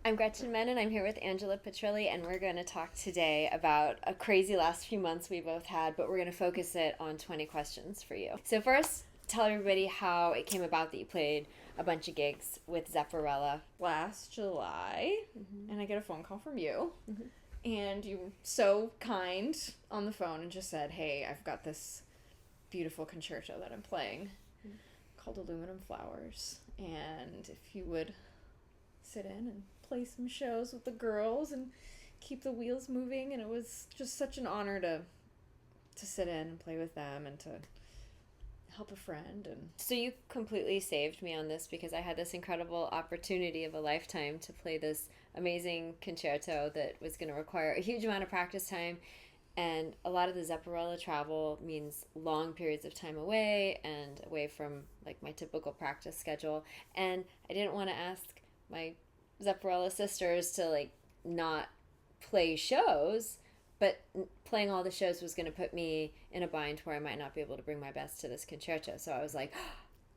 I'm Gretchen Menn, and I'm here with Angela Petrilli, and we're going to talk today about a crazy last few months we both had, but we're going to focus it on 20 questions for you. So first, tell everybody how it came about that you played a bunch of gigs with Zepparella. Last July, and I get a phone call from you, and you were so kind on the phone and just said, hey, I've got this beautiful concerto that I'm playing called Aluminum Flowers, and if you would sit in and play some shows with the girls and keep the wheels moving. And it was just such an honor to sit in and play with them and to help a friend. And So you completely saved me on this because I had this incredible opportunity of a lifetime to play this amazing concerto that was going to require a huge amount of practice time. And a lot of the Zepparella travel means long periods of time away and away from like my typical practice schedule. And I didn't want to ask my Zepparella sisters to like not play shows, but playing all the shows was going to put me in a bind where I might not be able to bring my best to this concerto. So I was like,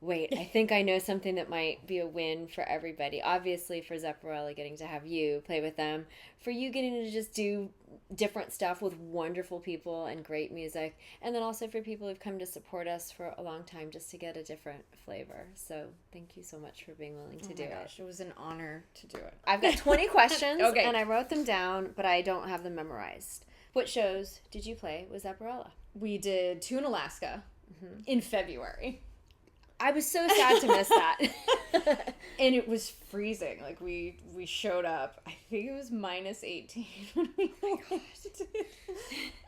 wait, I think I know something that might be a win for everybody. Obviously for Zepparella getting to have you play with them, for you getting to just do different stuff with wonderful people and great music, and then also for people who've come to support us for a long time just to get a different flavor. So thank you so much for being willing to do it. It was an honor to do it. I've got 20 questions, Okay. and I wrote them down, but I don't have them memorized. What shows did you play with Zepparella? We did 2 in Alaska in February. I was so sad to miss that. And it was freezing. Like, we showed up, I think it was minus 18 when we left.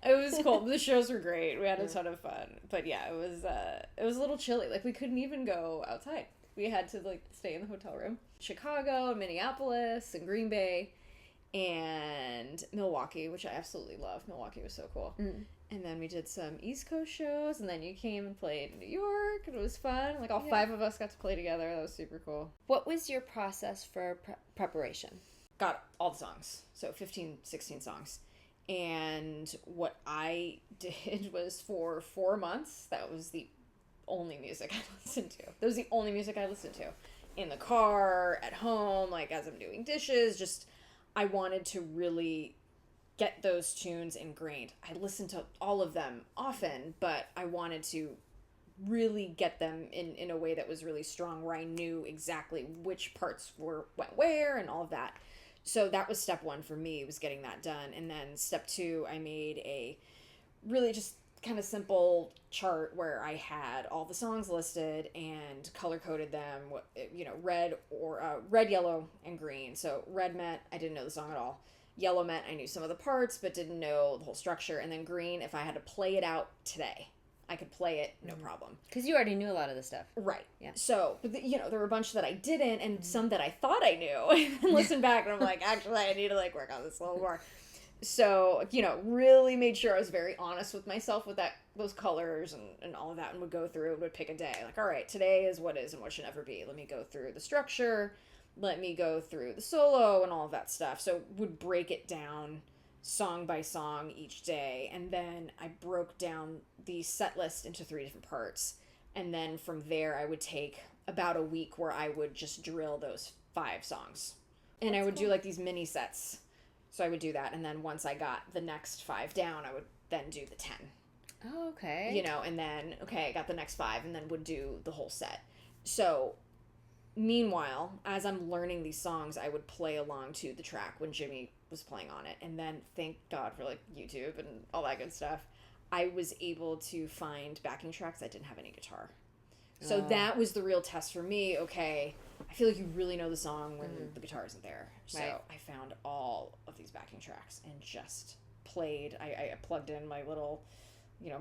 It was cold. The shows were great. We had a ton of fun. But yeah, it was a little chilly. Like, we couldn't even go outside. We had to, like, stay in the hotel room. Chicago, Minneapolis, and Green Bay, and Milwaukee, which I absolutely love. Milwaukee was so cool. And then we did some East Coast shows, and then you came and played in New York, and it was fun. Like, all 5 of us got to play together. That was super cool. What was your process for preparation? Got all the songs. So 15, 16 songs. And what I did was for 4 months, that was the only music I listened to. That was the only music I listened to. In the car, at home, like as I'm doing dishes, just I wanted to really get those tunes ingrained. I listened to all of them often, but I wanted to really get them in a way that was really strong, where I knew exactly which parts went where and all of that. So that was step 1 for me, was getting that done. And then step 2, I made a really just kind of simple chart where I had all the songs listed and color coded them, red, yellow, and green. So red meant I didn't know the song at all. Yellow meant I knew some of the parts but didn't know the whole structure. And then green, if I had to play it out today, I could play it, no problem. Because you already knew a lot of the stuff. Right. Yeah. So, but there were a bunch that I didn't, and some that I thought I knew. And listen back, and I'm like, actually, I need to work on this a little more. So, really made sure I was very honest with myself with those colors and all of that, and would go through and would pick a day. Like, all right, today is what is and what should never be. Let me go through the structure. Let me go through the solo and all of that stuff. So would break it down song by song each day. And then I broke down the set list into 3 different parts. And then from there, I would take about a week where I would just drill those 5 songs. And I would do these mini sets. So I would do that. And then once I got the next 5 down, I would then do the 10. Oh, okay. And then, I got the next 5 and then would do the whole set. So meanwhile, as I'm learning these songs, I would play along to the track when Jimmy was playing on it. And then, thank God for YouTube and all that good stuff, I was able to find backing tracks that didn't have any guitar. So that was the real test for me. Okay, I feel like you really know the song when the guitar isn't there. So I found all of these backing tracks and just played. I plugged in my little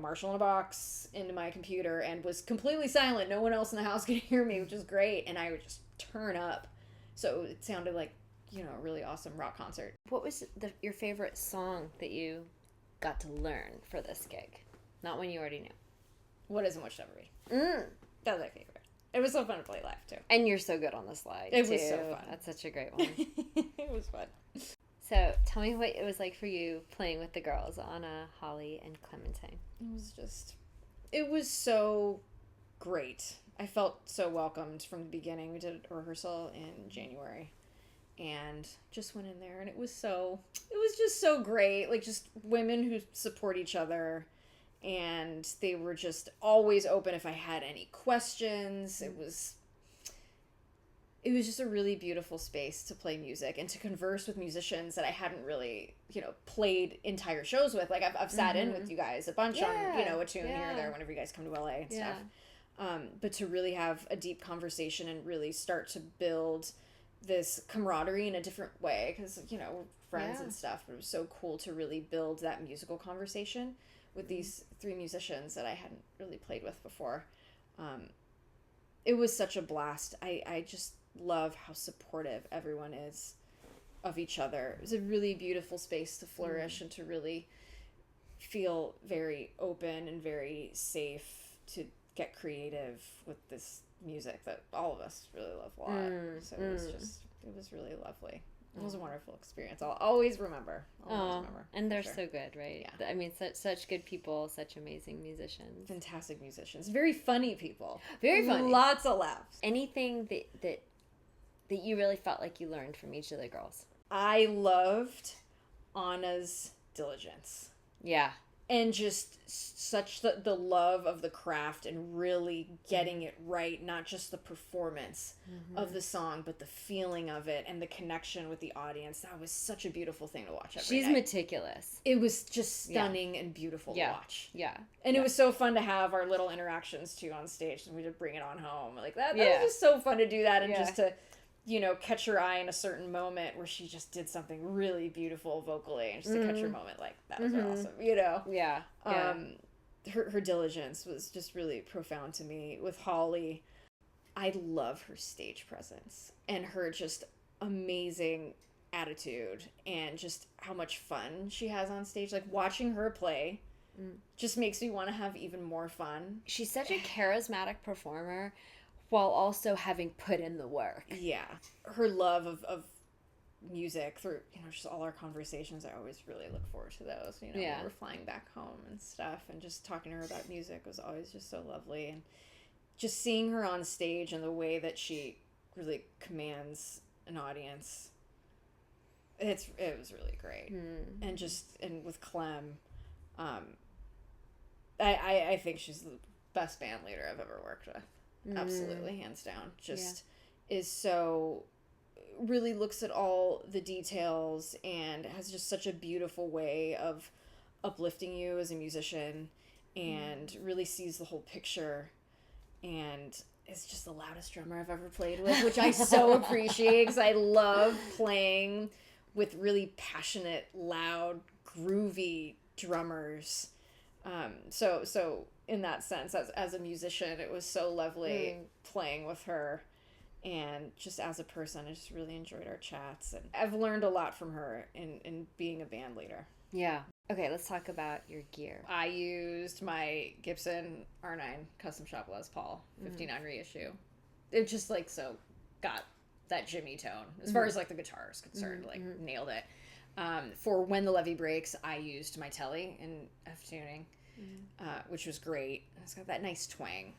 Marshall in a box into my computer and was completely silent. No one else in the house could hear me, which is great. And I would just turn up. So it sounded like, a really awesome rock concert. What was your favorite song that you got to learn for this gig? Not one you already knew. What Is and What Should Never Be. That was my favorite. It was so fun to play live, too. And you're so good on the slide, It was so fun. That's such a great one. It was fun. So tell me what it was like for you playing with the girls, Anna, Holly, and Clementine. It was so great. I felt so welcomed from the beginning. We did a rehearsal in January, and just went in there, and it was just so great. Like, just women who support each other, and they were just always open if I had any questions. It was just a really beautiful space to play music and to converse with musicians that I hadn't really, played entire shows with. Like, I've sat in with you guys a bunch on, a tune here or there whenever you guys come to LA and stuff. But to really have a deep conversation and really start to build this camaraderie in a different way, because, we're friends and stuff, but it was so cool to really build that musical conversation with these three musicians that I hadn't really played with before. It was such a blast. I just love how supportive everyone is of each other. It was a really beautiful space to flourish and to really feel very open and very safe to get creative with this music that all of us really love a lot. So it was really lovely. It was a wonderful experience. I'll always remember. And they're so good, right? Yeah. I mean, such good people, such amazing musicians. Fantastic musicians. Very funny people. Very funny. Lots of laughs. Anything that you really felt like you learned from each of the girls? I loved Anna's diligence. Yeah. And just such the love of the craft and really getting it right, not just the performance of the song, but the feeling of it and the connection with the audience. That was such a beautiful thing to watch every night. She's meticulous. It was just stunning and beautiful to watch. Yeah. And it was so fun to have our little interactions, too, on stage, and we just bring it on home. Like, that was just so fun to do that, and just to, catch your eye in a certain moment where she just did something really beautiful vocally, and just to catch your moment, like, that was awesome, Yeah. Her diligence was just really profound to me. With Holly, I love her stage presence and her just amazing attitude and just how much fun she has on stage. Like, watching her play just makes me want to have even more fun. She's such a charismatic performer while also having put in the work. Yeah. Her love of music through, just all our conversations. I always really look forward to those, when we're flying back home and stuff, and just talking to her about music was always just so lovely. And just seeing her on stage and the way that she really commands an audience, it was really great. And with Clem, I think she's the best band leader I've ever worked with. Absolutely, hands down. Just is so, really looks at all the details and has just such a beautiful way of uplifting you as a musician, and really sees the whole picture, and is just the loudest drummer I've ever played with, which I so appreciate, because I love playing with really passionate, loud, groovy drummers. So in that sense, as a musician, it was so lovely playing with her, and just as a person, I just really enjoyed our chats, and I've learned a lot from her in being a band leader. Yeah. Okay, let's talk about your gear. I used my Gibson R9 Custom Shop Les Paul 59 reissue. It just got that Jimmy tone as far as the guitar is concerned. Nailed it. For When the Levee Breaks, I used my Telly in F tuning, which was great. It's got that nice twang.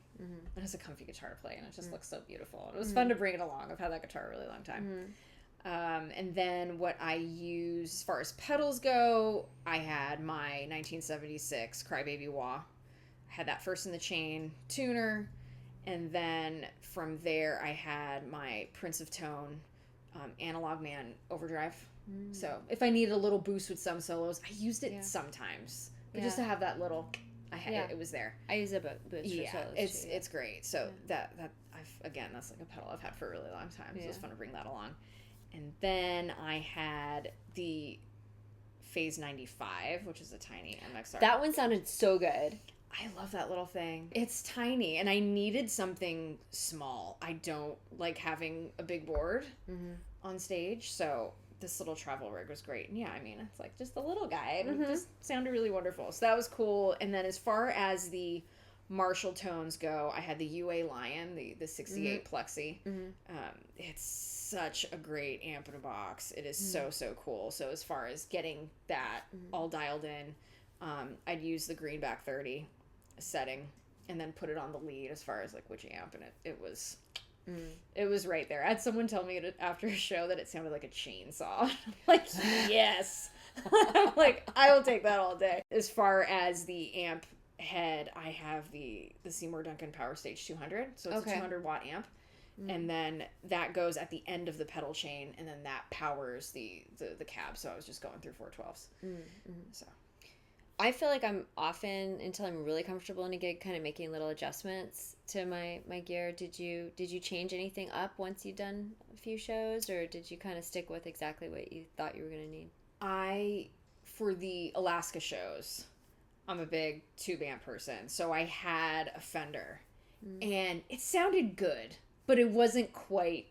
It has a comfy guitar to play, and it just looks so beautiful. It was fun to bring it along. I've had that guitar a really long time. And then what I use as far as pedals go, I had my 1976 Crybaby Wah. I had that first in the chain tuner, and then from there I had my Prince of Tone Analog Man overdrive. So if I needed a little boost with some solos, I used it sometimes, but just to have that little, it was there. I use a boost for solos it's great. So that that's a pedal I've had for a really long time. So it was fun to bring that along. And then I had the Phase 95, which is a tiny MXR. That one sounded so good. I love that little thing. It's tiny, and I needed something small. I don't like having a big board on stage, so this little travel rig was great. And it's just a little guy, and it just sounded really wonderful. So that was cool. And then as far as the Marshall tones go, I had the UA Lion, the 68 Plexi. It's such a great amp in a box. It is so cool. So as far as getting that all dialed in, I'd use the Greenback 30 setting and then put it on the lead as far as which amp, and it was It was right there. I had someone tell me after a show that it sounded like a chainsaw. I'm like, yes. I'm like, I will take that all day. As far as the amp head, I have the Seymour Duncan Power Stage 200. So it's a 200 watt amp. And then that goes at the end of the pedal chain, and then that powers the cab. So I was just going through 412s. So I feel like I'm often, until I'm really comfortable in a gig, kind of making little adjustments to my gear. Did you change anything up once you'd done a few shows, or did you kind of stick with exactly what you thought you were going to need? For the Alaska shows, I'm a big tube amp person, so I had a Fender, and it sounded good, but it wasn't quite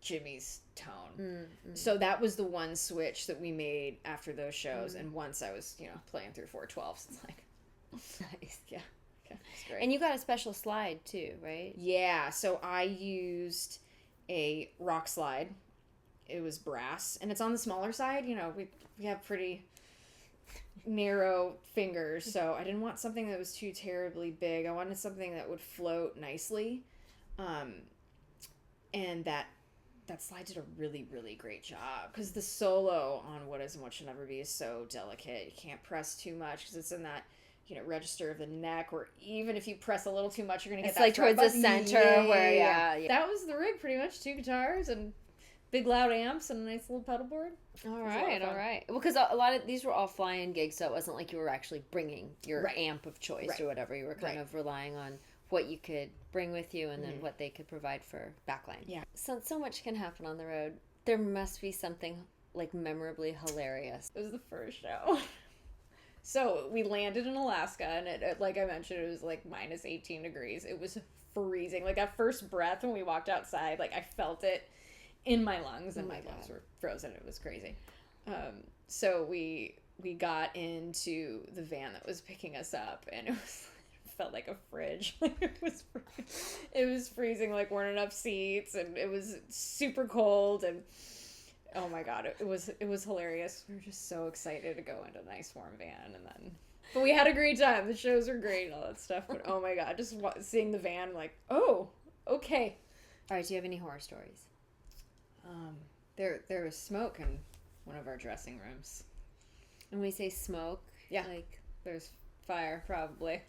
Jimmy's tone. So that was the one switch that we made after those shows, and once I was, playing through 412s, it's like, nice. Yeah, it's great. And you got a special slide too, right? Yeah, so I used a rock slide. It was brass, and it's on the smaller side. We have pretty narrow fingers, so I didn't want something that was too terribly big. I wanted something that would float nicely, and that slide did a really, really great job, because the solo on What Is and What Should Never Be is so delicate. You can't press too much because it's in that register of the neck, or even if you press a little too much, you're gonna get it's that like towards the center where that was the rig pretty much. 2 guitars and big loud amps and a nice little pedal board. All right. Well, because a lot of these were all fly-in gigs, so it wasn't like you were actually bringing your amp of choice or whatever. You were kind of relying on what you could bring with you, and then what they could provide for backline. Yeah. So much can happen on the road. There must be something like memorably hilarious. It was the first show. So we landed in Alaska, and it, like I mentioned, it was like minus 18 degrees. It was freezing. Like that first breath when we walked outside, like I felt it in my lungs, and my lungs were frozen. It was crazy. So we got into the van that was picking us up, and it felt like a fridge. It was freezing. Like weren't enough seats, and it was super cold, and oh my god, it was hilarious. We were just so excited to go into a nice warm van, but we had a great time. The shows were great and all that stuff, but oh my god, just seeing the van, like, oh, okay. All right, do you have any horror stories? There was smoke in one of our dressing rooms. And when we say smoke, like there's fire probably.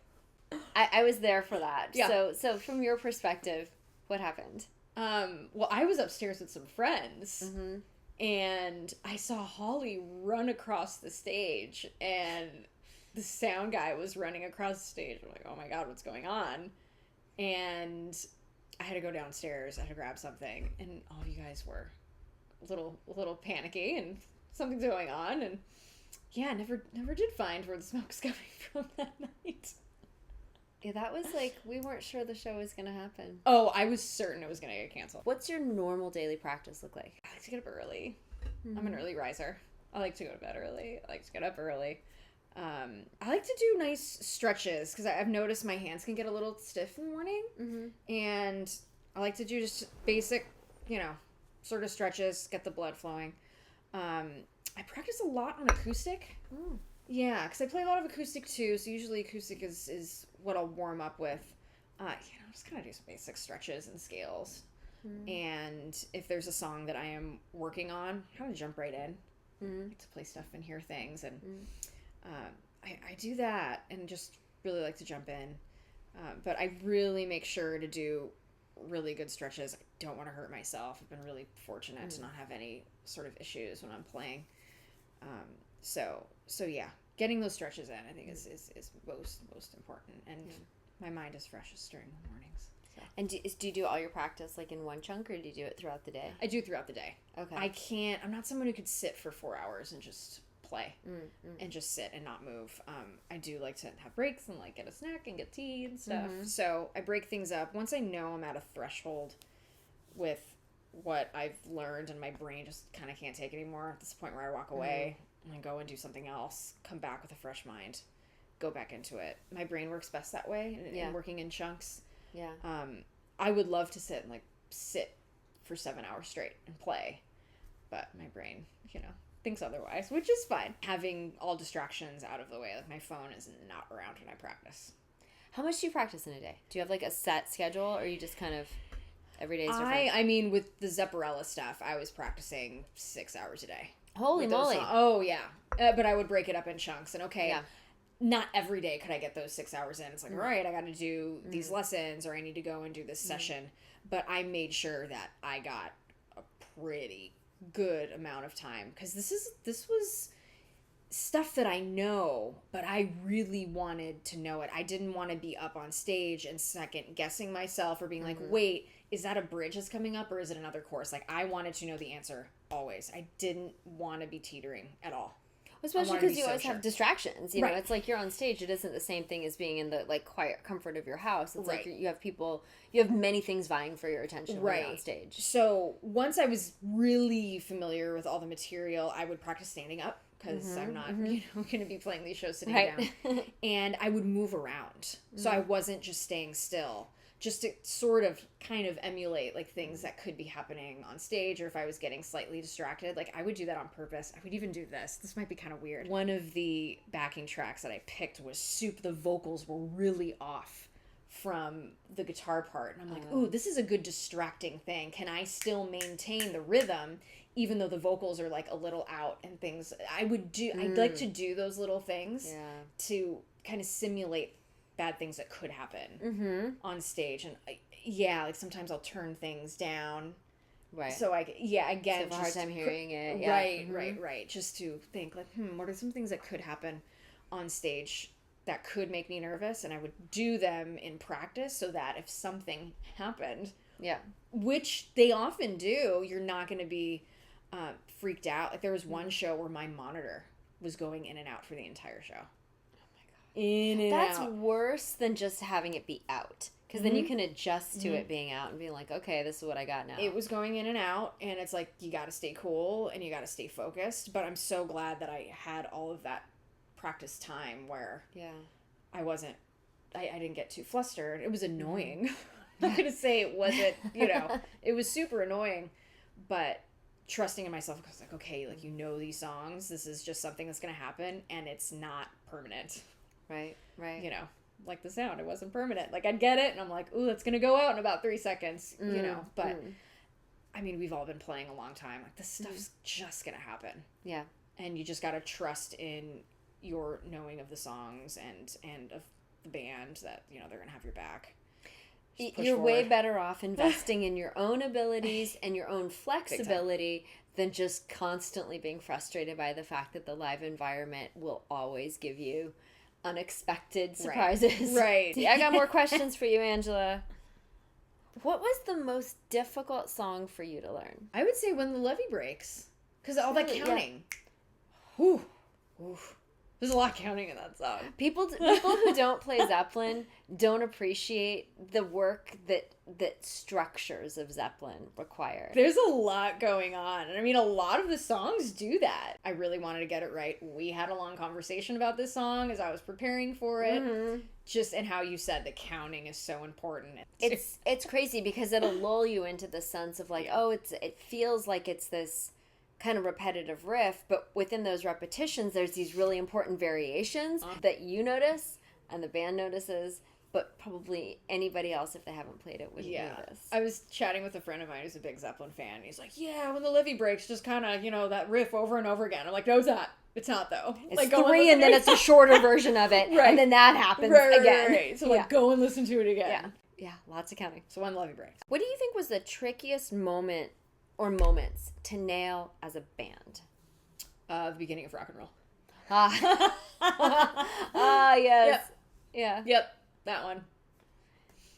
I was there for that. Yeah. So from your perspective, what happened? Well, I was upstairs with some friends, and I saw Holly run across the stage, and the sound guy was running across the stage. I'm like, oh my god, what's going on? And I had to go downstairs. I had to grab something, and all of you guys were a little panicky, and something's going on, and yeah, never did find where the smoke's coming from that night. Yeah, that was like, we weren't sure the show was going to happen. Oh, I was certain it was going to get canceled. What's your normal daily practice look like? I like to get up early. I'm an early riser. I like to go to bed early. I like to get up early. I like to do nice stretches, because I've noticed my hands can get a little stiff in the morning. And I like to do just basic, sort of stretches, get the blood flowing. I practice a lot on acoustic. Yeah, because I play a lot of acoustic too, so usually acoustic is what I'll warm up with. Just kind of do some basic stretches and scales. And if there's a song that I am working on, I kind of jump right in. I like to play stuff and hear things, and I do that, and just really like to jump in. But I really make sure to do really good stretches. I don't want to hurt myself. I've been really fortunate to not have any sort of issues when I'm playing. So yeah, getting those stretches in, I think is most important, and my mind is freshest during the mornings. So. And do you do all your practice like in one chunk, or do you do it throughout the day? I do throughout the day. Okay. I'm not someone who could sit for 4 hours and just play and just sit and not move. I do like to have breaks and like get a snack and get tea and stuff. So I break things up. Once I know I'm at a threshold with what I've learned and my brain just kind of can't take anymore, at this point where I walk away and go and do something else, come back with a fresh mind, go back into it. My brain works best that way, and working in chunks. Yeah. I would love to sit for 7 hours straight and play, but my brain, thinks otherwise, which is fine. Having all distractions out of the way, like my phone is not around when I practice. How much do you practice in a day? Do you have like a set schedule, or you just kind of... Every day is different. I mean, with the Zepparella stuff, I was practicing 6 hours a day. Holy moly. Oh, yeah. But I would break it up in chunks. And Yeah. not every day could I get those 6 hours in. It's like, all right, I got to do these lessons, or I need to go and do this session. But I made sure that I got a pretty good amount of time, because this was stuff that I know, but I really wanted to know it. I didn't want to be up on stage and second guessing myself or being like, wait, is that a bridge that's coming up, or is it another chorus? Like, I wanted to know the answer always. I didn't want to be teetering at all. Especially because you always have distractions. You know, Right. it's like you're on stage. It isn't the same thing as being in the like quiet comfort of your house. It's like you have people, you have many things vying for your attention when you're on stage. So once I was really familiar with all the material, I would practice standing up, because I'm not, going to be playing these shows sitting down. And I would move around. So I wasn't just staying still, just to sort of kind of emulate like things that could be happening on stage, or if I was getting slightly distracted, like I would do that on purpose. I would even do this. This might be kind of weird. One of the backing tracks that I picked was the vocals were really off from the guitar part. And I'm like, ooh, this is a good distracting thing. Can I still maintain the rhythm even though the vocals are like a little out and things? I'd like to do those little things to kind of simulate bad things that could happen on stage. And like sometimes I'll turn things down. Right. So again, so have a hard time hearing it. Yeah. Right. Just to think like, what are some things that could happen on stage that could make me nervous? And I would do them in practice so that if something happened, which they often do, you're not going to be freaked out. Like there was one show where my monitor was going in and out for the entire show. In and That's out. worse than just having it be out, because then you can adjust to it being out and be like, okay, this is what I got now. It was going in and out, and it's like you got to stay cool and you got to stay focused. But I'm so glad that I had all of that practice time where I didn't get too flustered. It was annoying. I'm not gonna say it wasn't, it was super annoying, but trusting in myself, because like, okay, like these songs, this is just something that's gonna happen, and it's not permanent. Right. Like the sound, it wasn't permanent. Like I'd get it, and I'm like, ooh, that's gonna go out in about 3 seconds, But I mean, we've all been playing a long time. Like this stuff's just gonna happen. Yeah. And you just gotta trust in your knowing of the songs and of the band that they're gonna have your back. You're way better off investing in your own abilities and your own flexibility than just constantly being frustrated by the fact that the live environment will always give you unexpected surprises. Right. I got more questions for you, Angela. What was the most difficult song for you to learn? I would say When the Levee Breaks, because all that counting. Yeah. Ooh. There's a lot of counting in that song. People who don't play Zeppelin don't appreciate the work that structures of Zeppelin require. There's a lot going on. And I mean, a lot of the songs do that. I really wanted to get it right. We had a long conversation about this song as I was preparing for it. And how you said the counting is so important. It's crazy because it'll lull you into the sense of like, it feels like it's this kind of repetitive riff, but within those repetitions there's these really important variations that you notice and the band notices, but probably anybody else, if they haven't played it, wouldn't notice. I was chatting with a friend of mine who's a big Zeppelin fan. He's like, When the Levee Breaks, just kind of that riff over and over again. I'm like, no, it's not. It's not, though. It's like, 3 and then it's a shorter version of it, and then that happens again. Right. So go and listen to it again. Yeah, lots of counting. So When the Levee Breaks. What do you think was the trickiest moment or moments to nail as a band? The beginning of Rock and Roll. Yes. Yep. Yeah. Yep, that one.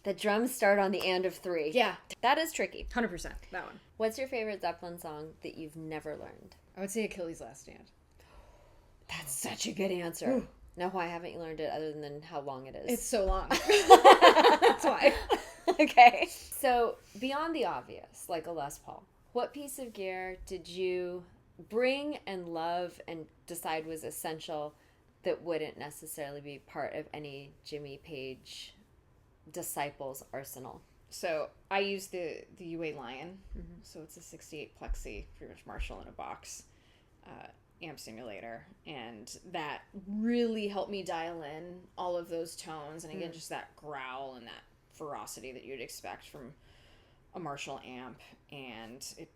The drums start on the and of 3. Yeah. That is tricky. 100%, that one. What's your favorite Zeppelin song that you've never learned? I would say Achilles' Last Stand. That's such a good answer. Ooh. Now, why haven't you learned it other than how long it is? It's so long. That's why. Okay. So, beyond the obvious, like a Les Paul, what piece of gear did you bring and love and decide was essential that wouldn't necessarily be part of any Jimmy Page disciples' arsenal? So I use the UA Lion. So it's a 68 plexi, pretty much Marshall in a box amp simulator. And that really helped me dial in all of those tones. And again, just that growl and that ferocity that you'd expect from a Marshall amp, and it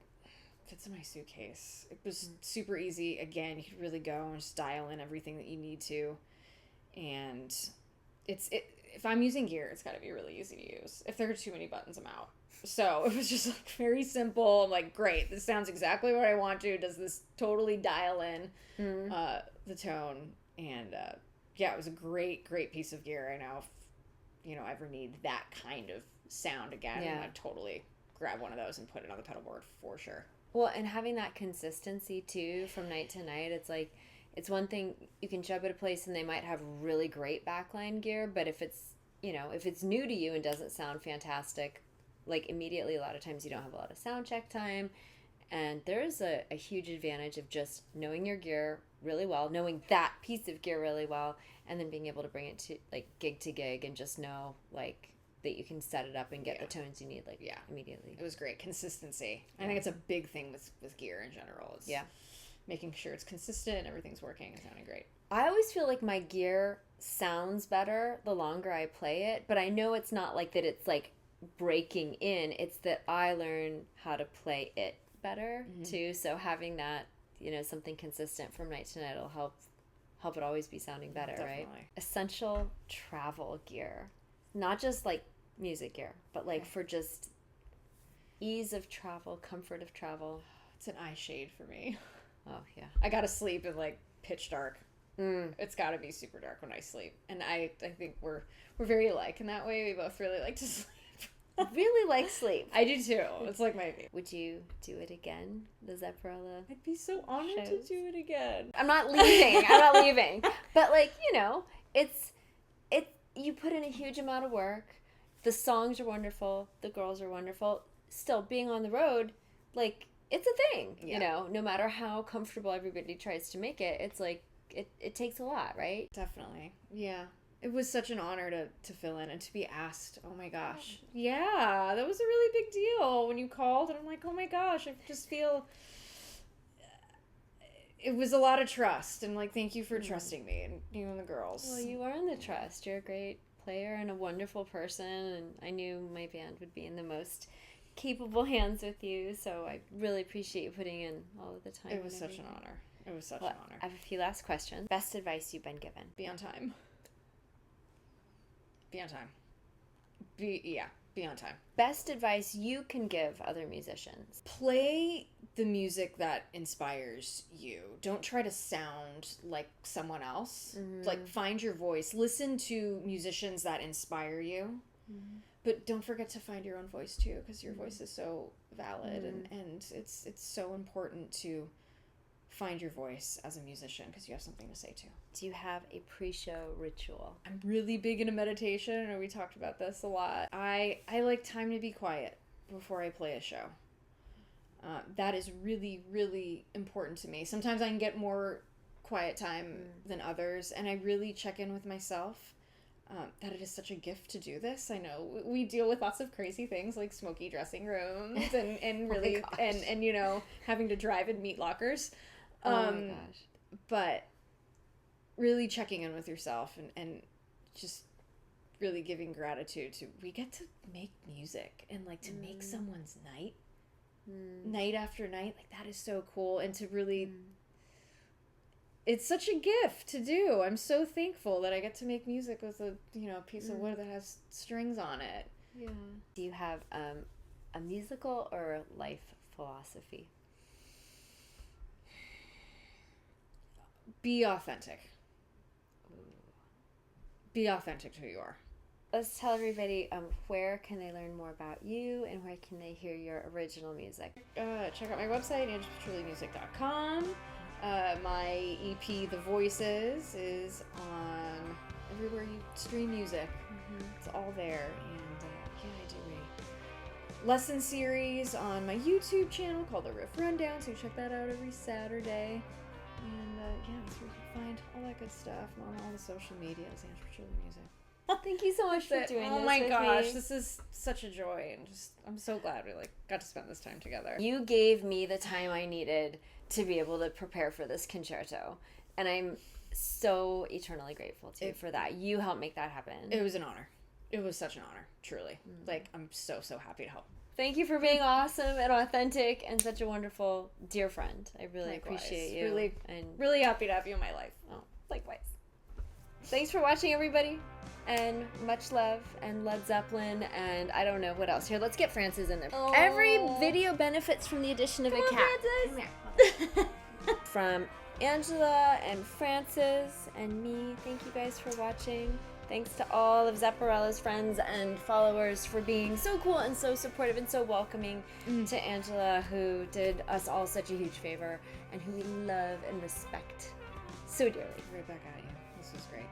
fits in my suitcase. It was super easy. Again, you could really go and just dial in everything that you need to. And if I'm using gear, it's got to be really easy to use. If there are too many buttons, I'm out. So it was just like very simple. I'm like, great, this sounds exactly what I want to. Does this totally dial in the tone? And yeah, it was a great piece of gear. I know if I ever need that kind of sound again, I'd totally grab one of those and put it on the pedal board for sure. Well, and having that consistency too from night to night, it's like, it's one thing you can show up at a place and they might have really great backline gear, but if it's new to you and doesn't sound fantastic, like immediately, a lot of times you don't have a lot of sound check time. And there's a huge advantage of just knowing your gear really well, knowing that piece of gear really well, and then being able to bring it to like gig to gig and just know like that you can set it up and get the tones you need immediately. It was great. Consistency. I think it's a big thing with gear in general. It's making sure it's consistent, everything's working and sounding great. I always feel like my gear sounds better the longer I play it, but I know it's not like that it's like breaking in. It's that I learn how to play it better too. So having that, something consistent from night to night will help it always be sounding better. Definitely. Right? Essential travel gear. Not just like music gear, but like for just ease of travel, comfort of travel. It's an eye shade for me. Oh yeah. I gotta sleep in like pitch dark. It's gotta be super dark when I sleep. And I think we're very alike in that way. We both really like to sleep. Really like sleep. I do too. It's like my favorite. Would you do it again, the Zepparella? I'd be so honored to do it again. I'm not leaving. But like, it's you put in a huge amount of work. The songs are wonderful. The girls are wonderful. Still, being on the road, like, it's a thing, no matter how comfortable everybody tries to make it, it's like, it takes a lot, right? Definitely. Yeah. It was such an honor to fill in and to be asked. Oh my gosh. Yeah, that was a really big deal when you called, and I'm like, oh my gosh, I just feel it was a lot of trust, and like, thank you for trusting me and you and the girls. Well, you earned the trust. You're a great player and a wonderful person, and I knew my band would be in the most capable hands with you, so I really appreciate you putting in all of the time. It was such an honor. It was such an honor. I have a few last questions. Best advice you've been given? Be on time. Be on time. Be on time. Best advice you can give other musicians? Play the music that inspires you. Don't try to sound like someone else. Like, find your voice. Listen to musicians that inspire you. But don't forget to find your own voice too, because your voice is so valid, and it's so important to find your voice as a musician because you have something to say too. Do you have a pre-show ritual? I'm really big into meditation. I know we talked about this a lot. I like time to be quiet before I play a show. That is really, really important to me. Sometimes I can get more quiet time than others, and I really check in with myself. That it is such a gift to do this. I know we deal with lots of crazy things like smoky dressing rooms and really and having to drive in meat lockers. Oh my gosh. But really checking in with yourself and just really giving gratitude to, we get to make music and like to make someone's night after night. Like, that is so cool. And to really, it's such a gift to do. I'm so thankful that I get to make music with a, piece of wood that has strings on it. Yeah. Do you have a musical or a life philosophy? Be authentic. Be authentic to who you are. Let's tell everybody where can they learn more about you and where can they hear your original music? Check out my website, petrillimusic.com. My EP, The Voices, is on everywhere you stream music. It's all there. And I do a lesson series on my YouTube channel called The Riff Rundown, so check that out every Saturday. And that's where you can find all that good stuff. And on all the social medias, and Petrilli Music. Thank you so much for doing this. Oh my gosh, me. This is such a joy, and I'm so glad we got to spend this time together. You gave me the time I needed to be able to prepare for this concerto, and I'm so eternally grateful to you for that. You helped make that happen. It was an honor. It was such an honor, truly. Like, I'm so happy to help Thank you for being awesome and authentic and such a wonderful dear friend. I really Likewise. appreciate you. Really happy to have you in my life. Oh, likewise. Thanks for watching, everybody. And much love and Led Zeppelin and I don't know what else. Here, let's get Francis in there. Oh. Every video benefits from the addition of a cat. Francis. From Angela and Francis and me, thank you guys for watching. Thanks to all of Zepparella's friends and followers for being so cool and so supportive and so welcoming. To Angela, who did us all such a huge favor and who we love and respect so dearly. Right back at you. This was great.